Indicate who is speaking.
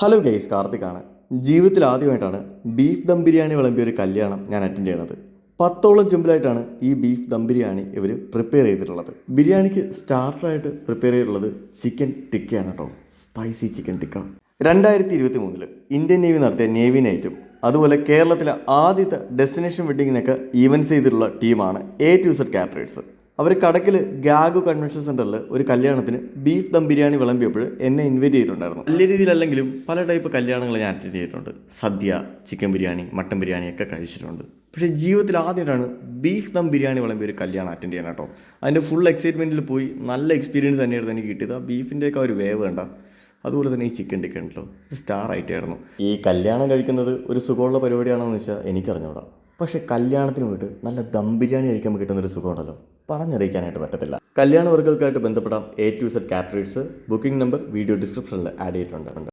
Speaker 1: Hello guys, കാർത്തിക്കാണ്. ജീവിതത്തിൽ ആദ്യമായിട്ടാണ് beef dum biryani വിളമ്പിയ ഒരു കല്യാണം ഞാൻ അറ്റൻഡ് ചെയ്യണത്. 10ഓളം ചെമ്പിലായിട്ടാണ് ഈ ബീഫ് ദം ബിരിയാണി ഇവർ പ്രിപ്പയർ ചെയ്തിട്ടുള്ളത്. ബിരിയാണിക്ക് സ്റ്റാർട്ടറായിട്ട് പ്രിപ്പയർ ചെയ്തിട്ടുള്ളത് ചിക്കൻ ടിക്കയാണ് കേട്ടോ. Spicy chicken tikka. 2023 Indian navy നടത്തിയ നേവി നൈറ്റും അതുപോലെ കേരളത്തിലെ ആദ്യത്തെ ഡെസ്റ്റിനേഷൻ വെഡിങ്ങിനൊക്കെ ഈവൻസ് ചെയ്തിട്ടുള്ള ടീമാണ് A to Z കാറ്ററേഴ്സ്. അവർ കടക്കിൽ ഗാഗു കൺവെൻഷൻ സെൻറ്ററിൽ ഒരു കല്യാണത്തിന് ബീഫ് ദം ബിരിയാണി വിളമ്പിയപ്പോൾ എന്നെ ഇൻവൈറ്റ് ചെയ്തിട്ടുണ്ടായിരുന്നു. വലിയ രീതിയിലല്ലെങ്കിലും പല ടൈപ്പ് കല്യാണങ്ങൾ ഞാൻ അറ്റൻഡ് ചെയ്തിട്ടുണ്ട്. സദ്യ, ചിക്കൻ ബിരിയാണി, മട്ടൻ ബിരിയാണി ഒക്കെ കഴിച്ചിട്ടുണ്ട്. പക്ഷേ ജീവിതത്തിൽ ആദ്യമായിട്ടാണ് ബീഫ് ദം ബിരിയാണി വിളമ്പിയ ഒരു കല്യാണം അറ്റൻഡ് ചെയ്യാൻ കേട്ടോ. അതിൻ്റെ ഫുൾ എക്സൈറ്റ്മെൻറ്റിൽ പോയി നല്ല എക്സ്പീരിയൻസ് തന്നെയായിരുന്നു എനിക്ക് കിട്ടിയത്. ആ ബീഫിൻ്റെയൊക്കെ ഒരു വേവ് വേണ്ട, അതുപോലെ തന്നെ ഈ ചിക്കൻ ടിക്ക ഉണ്ടല്ലോ, സ്റ്റാർ ആയിട്ടായിരുന്നു. ഈ കല്യാണം കഴിക്കുന്നത് ഒരു സുഖമുള്ള പരിപാടിയാണെന്ന് വെച്ചാൽ എനിക്കറിഞ്ഞൂടാ. പക്ഷേ കല്യാണത്തിന് പോയിട്ട് നല്ല ദം ബിരിയാണി കഴിക്കുമ്പോൾ കിട്ടുന്നൊരു സുഖമുണ്ടല്ലോ, പറഞ്ഞറിയിക്കാനായിട്ട് പറ്റത്തില്ല. കല്യാണ വർക്കുകൾക്കായിട്ട് ബന്ധപ്പെടാം A to Z caterers. Booking number video ഡിസ്ക്രിപ്ഷനിൽ ആഡ് ചെയ്തിട്ടുണ്ട്.